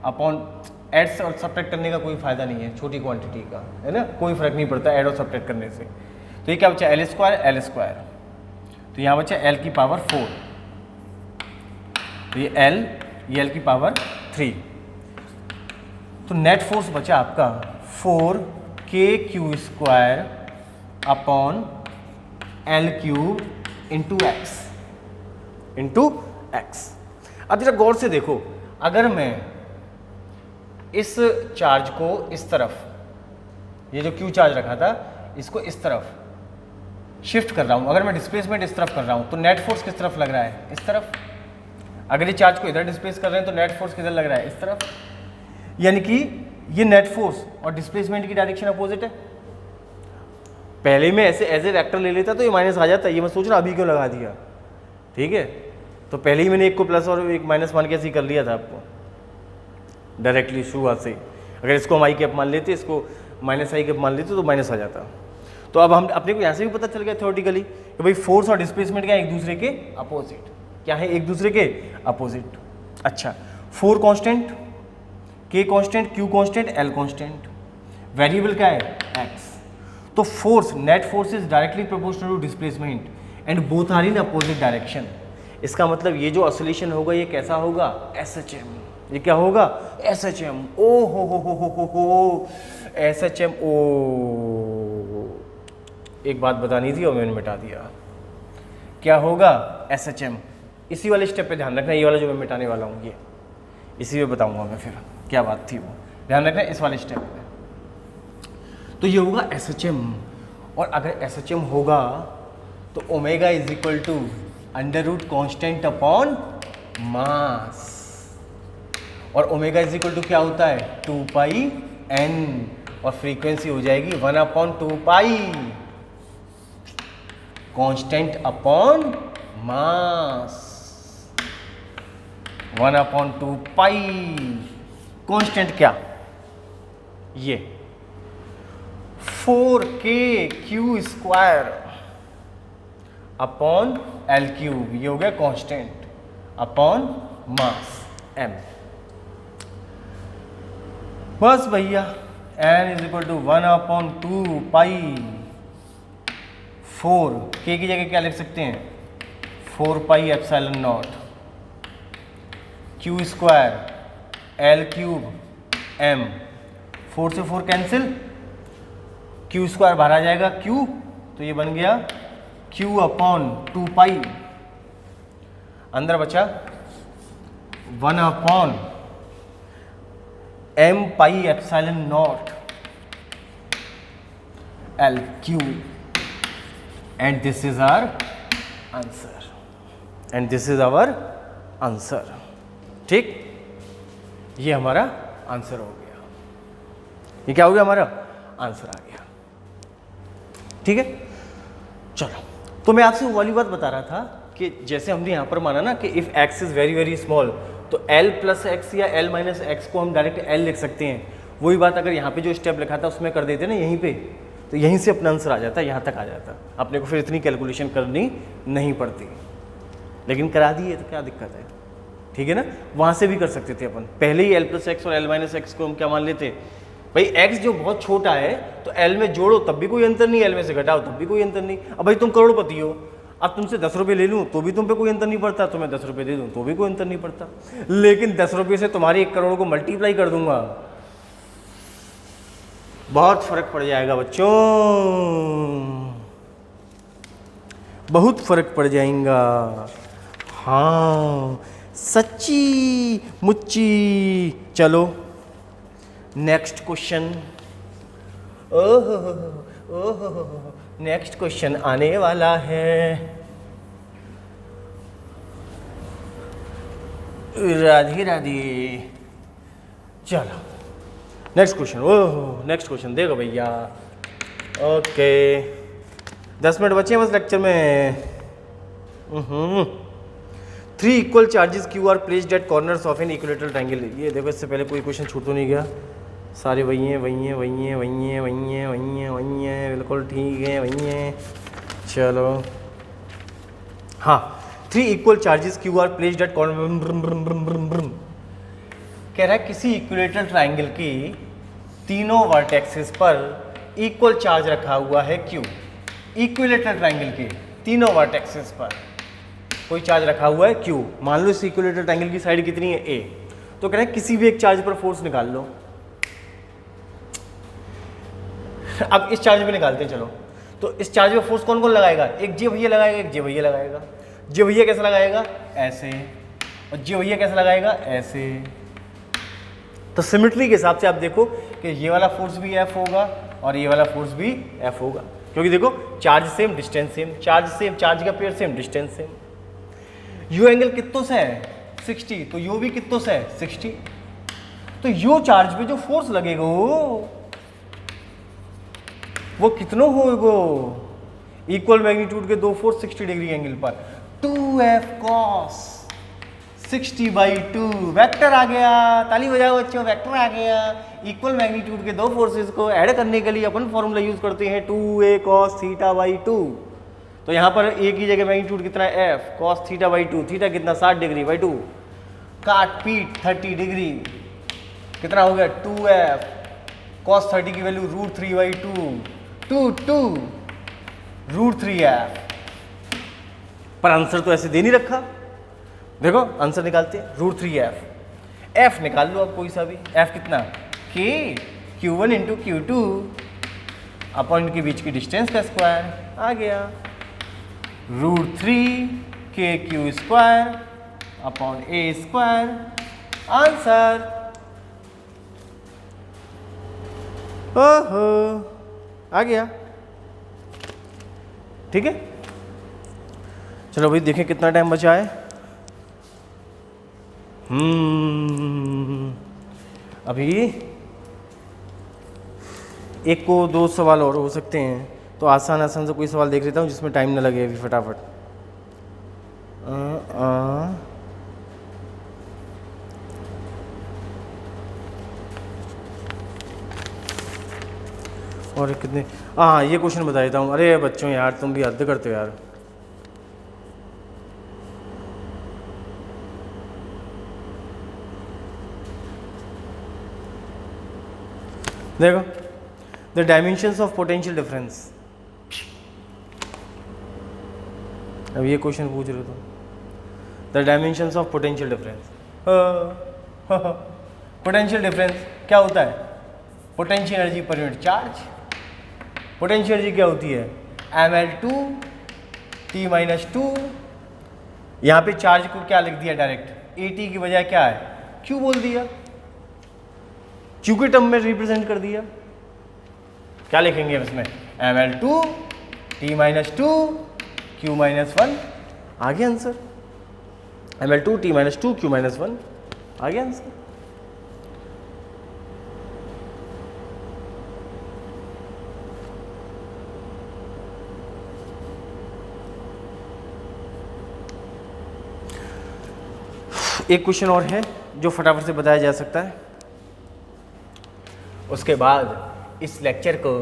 upon add और सब्ट्रैक्ट करने का कोई फायदा नहीं है, छोटी क्वांटिटी का है ना, कोई फर्क नहीं पड़ता ऐड और सब्ट्रैक्ट करने से। तो ये क्या बचा एल स्क्वायर, तो यहाँ बचा l की पावर 4, तो ये l की पावर 3, तो नेट फोर्स बचा आपका 4k² upon l³ into x. अब जरा गौर से देखो, अगर मैं इस चार्ज को इस तरफ, ये जो q चार्ज रखा था, इसको इस तरफ शिफ्ट कर रहा हूँ, अगर मैं डिस्प्लेसमेंट इस तरफ कर रहा हूँ, तो नेट फोर्स किस तरफ लग रहा है? इस तरफ। अगर ये चार्ज को इधर डिस्प्लेस कर रहे हैं तो नेट फोर्स किधर लग रहा है? इस तरफ। यानी कि ये नेट फोर्स और डिस्प्लेसमेंट की डायरेक्शन अपोजिट है। पहले में ऐसे एज ए वेक्टर ले लेता तो ये माइनस आ जाता, ये मैं सोच रहा अभी क्यों लगा दिया। ठीक है, तो पहले ही मैंने एक को प्लस और एक माइनस मान के ऐसे ही कर लिया था आपको डायरेक्टली शुरुआत से ही। अगर इसको हम आई कैप मान लेते, इसको माइनस आई कैप मान लेते तो माइनस आ जाता। तो अब हम अपने को यहाँ से भी पता चल गया थ्योरेटिकली कि भाई फोर्स और डिस्प्लेसमेंट क्या है? एक दूसरे के अपोजिट। क्या है? एक दूसरे के अपोजिट। अच्छा, 4 constant, k constant, q constant, l constant, variable क्या है? x। तो force, net force is directly proportional to displacement and both are in opposite direction. इसका मतलब ये जो ऑसिलेशन होगा ये कैसा होगा? SHM। ये क्या होगा? SHM। ओ हो SHM। ओ, एक बात बतानी थी और मैंने मिटा दिया। क्या होगा? SHM। इसी वाले स्टेप पे ध्यान रखना, ये वाला जो मैं मिटाने वाला हूँ ये इसी में बताऊंगा मैं फिर क्या बात थी वो, ध्यान रखना इस वाले स्टेप पे। तो ये होगा SHM, और अगर SHM होगा तो omega is equal to under root constant upon mass, और ओमेगा इज इक्वल टू क्या होता है? 2 पाई n, और फ्रीक्वेंसी हो जाएगी 1/2 पाई कॉन्स्टेंट अपॉन मास। 1/2 पाई कॉन्स्टेंट क्या? ये 4k² अपॉन l³, ये हो गया कांस्टेंट अपॉन मास m। बस भैया, n is equal to 1/2 pi 4, k की जगह क्या लिख सकते हैं? 4 पाई epsilon not q² l³ m। 4 से 4 कैंसिल, q² बाहर आ जाएगा q, तो ये बन गया q अपॉन 2 पाई, अंदर बचा 1/m pi epsilon naught L Q and this is our answer, and this is our answer. ठीक, ये हमारा आंसर हो गया, ये क्या हो गया, हमारा आंसर आ गया। ठीक है, चलो, तो मैं आपसे वो वाली बात बता रहा था कि जैसे हमने यहाँ पर माना ना कि if x is very very small, तो l प्लस एक्स या l माइनस एक्स को हम डायरेक्ट l लिख सकते हैं। वही बात अगर यहाँ पे जो स्टेप लिखा था उसमें कर देते ना यहीं पे, तो यहीं से अपना आंसर आ जाता, यहाँ तक आ जाता, अपने को फिर इतनी कैलकुलेशन करनी नहीं पड़ती। लेकिन करा दिए तो क्या दिक्कत है, ठीक है ना। वहाँ से भी कर सकते थे अपन, पहले ही l प्लस एक्स और l माइनस एक्स को हम क्या मान लेते, भाई x जो बहुत छोटा है तो l में जोड़ो तब भी कोई अंतर नहीं, l में से घटाओ तब भी कोई अंतर नहीं। अब भाई तुम करोड़पति हो, अब तुमसे 10 रुपये ले लूँ तो भी तुम पे कोई अंतर नहीं पड़ता, तो मैं 10 रुपये दे दूँ तो भी कोई अंतर नहीं पड़ता। लेकिन 10 रुपये से तुम्हारी 1 करोड़ को मल्टीप्लाई कर दूंगा, बहुत फर्क पड़ जाएगा बच्चों, बहुत फर्क पड़ जाएगा। हाँ सच्ची मुच्ची। चलो नेक्स्ट क्वेश्चन। ओहो ओहो, नेक्स्ट क्वेश्चन आने वाला है। राधे राधे। चलो नेक्स्ट क्वेश्चन। ओह नेक्स्ट क्वेश्चन देखो भैया। ओके 10 मिनट बचे हैं बस लेक्चर में। 3 equal charges Q R placed at corners of an equilateral triangle. ये देखो इससे पहले कोई क्वेश्चन छूट तो नहीं गया, सारे वही हैं वही हैं वही हैं वही हैं वही हैं वही हैं वही हैं, बिल्कुल ठीक है वही हैं। चलो हाँ, 3 equal charges Q R placed at corner. कह रहा है किसी इक्विलेटरल ट्रायंगल की तीनों वर्टेक्सेस पर इक्वल चार्ज रखा हुआ है क्यू। इक्विलेटरल ट्रायंगल के तीनों वर्टेक्सेस पर कोई चार्ज रखा हुआ है क्यू। मान लो इस इक्विलेटरल ट्रायंगल की साइड कितनी है ए, तो कह रहे हैं किसी भी एक चार्ज पर फोर्स निकाल लो। अब इस चार्ज पे निकालते हैं। चलो तो इस चार्ज पे फोर्स कौन कौन लगाएगा, एक जे भैया लगाएगा, एक जे भैया लगाएगा। जे भैया कैसे लगाएगा, ऐसे, और जे भैया कैसे लगाएगा, ऐसे। तो सिमेट्री के हिसाब से आप देखो कि ये वाला फोर्स भी एफ होगा और ये वाला फोर्स भी एफ होगा, क्योंकि देखो charge same distance same, charge same, charge का पेयर सेम डिस्टेंस सेम। यू एंगल कितनों से है 60, तो यू भी कितनों से है 60। तो यू चार्ज पे जो फोर्स लगेगा वो कितनों होगा, इक्वल मैग्नीट्यूड के दो फोर्स 60 डिग्री एंगल पर। 2f cos 60/2 वेक्टर आ गया। ताली बजाओ बच्चों, वेक्टर आ गया। इक्वल मैग्नीट्यूड के दो फोर्सेस को ऐड करने के लिए अपन फॉर्मूला यूज करते हैं 2a cos θ/2। तो यहाँ पर a की जगह मैग्नीट्यूड कितना है f cos θ/2, थीटा कितना 60 डिग्री बाई 2, काट पीट 30 डिग्री, कितना हो गया 2f cos 30 की वैल्यू √3/2, 2 √3f। पर आंसर तो ऐसे दे नहीं रखा। देखो आंसर निकालते हैं √3f। f निकाल लो अब कोई सा भी, f कितना k q1 into q2 upon इनके बीच की डिस्टेंस का स्क्वायर आ गया, √3kq² अपॉन a²। आंसर ओहो आ गया। ठीक है, चलो भाई देखें कितना टाइम बचा है। अभी एक को 2 सवाल और हो सकते हैं, तो आसान आसान से कोई सवाल देख लेता हूँ जिसमें टाइम ना लगे अभी फटाफट। और कितने, हाँ ये क्वेश्चन बता देता हूँ। अरे बच्चों यार तुम भी हद करते हो यार। देखो the dimensions of potential difference. अब ये क्वेश्चन पूछ रहे तो the dimensions of potential difference. Potential difference क्या होता है, potential energy per unit charge. Potential energy क्या होती है ml2 t-2। यहाँ पे चार्ज को क्या लिख दिया डायरेक्ट, at की बजाय क्या है q बोल दिया, q के टर्म में रिप्रेजेंट कर दिया। क्या लिखेंगे इसमें Ml2 T-2 Q-1 आ गया आंसर। Ml2 T-2 Q-1 आ गया आंसर। एक क्वेश्चन और है जो फटाफट से बताया जा सकता है, उसके बाद इस लेक्चर को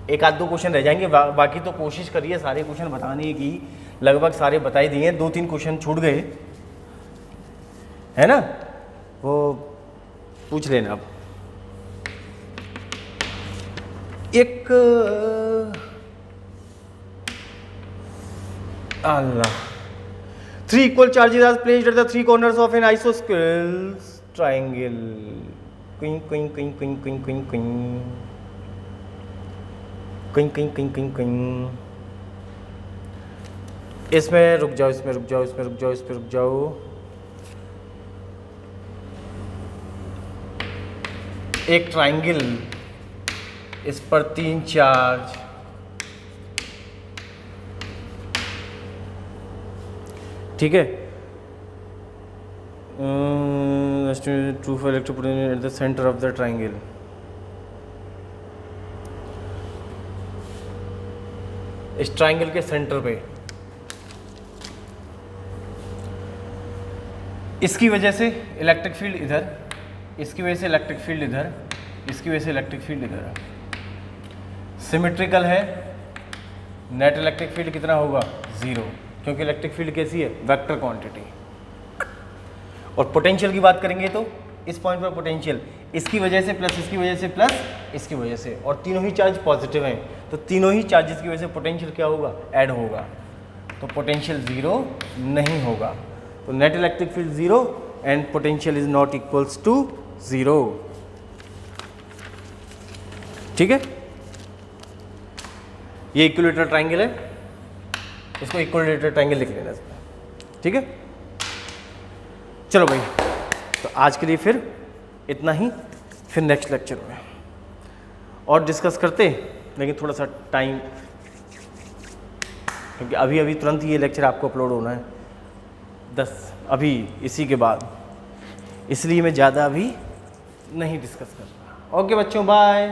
एक आध दो क्वेश्चन रह जाएंगे, बाकी तो कोशिश करिए सारे क्वेश्चन बताने की, लगभग सारे बता ही दिए, 2-3 क्वेश्चन छूट गए है ना, वो पूछ लेना। अब एक अल्लाह 3 equal charges are placed at the 3 corners of an isosceles triangle. Quing quing quing quing quing quing quing quing quing quing quing quing। इसमें रुक जाओ, इसमें रुक जाओ, इसमें रुक जाओ, इसमें रुक जाओ। एक ट्राइंगल, इस पर 3 चार्ज, ठीक है। True for इलेक्ट्रोपोटेंशियल at the centre of the triangle. इस ट्राइंगल के सेंटर पे इसकी वजह से इलेक्ट्रिक फील्ड इधर, इसकी वजह से इलेक्ट्रिक फील्ड इधर, इसकी वजह से इलेक्ट्रिक फील्ड इधर सिमेट्रिकल है। नेट इलेक्ट्रिक फील्ड कितना होगा? 0, क्योंकि इलेक्ट्रिक फील्ड कैसी है? Vector quantity. और पोटेंशियल की बात करेंगे तो इस पॉइंट पर पोटेंशियल इसकी वजह से प्लस, इसकी वजह से प्लस, इसकी वजह से, और तीनों ही चार्ज पॉजिटिव हैं, तो तीनों ही चार्जेस की वजह से पोटेंशियल क्या होगा? ऐड होगा, तो पोटेंशियल 0 नहीं होगा। तो net electric field 0 and potential is not equals to 0। ठीक है, ये इक्विलेटरल ट्राइंगल है, इसको इक्विलेटरल ट्राइंगल लिख लेना इसमें। ठीक है, चलो भाई, तो आज के लिए फिर इतना ही, फिर नेक्स्ट लेक्चर में और डिस्कस करते, लेकिन थोड़ा सा टाइम, क्योंकि अभी अभी तुरंत ये लेक्चर आपको अपलोड होना है 10 अभी इसी के बाद, इसलिए मैं ज़्यादा अभी नहीं डिस्कस कर रहा। ओके बच्चों, बाय।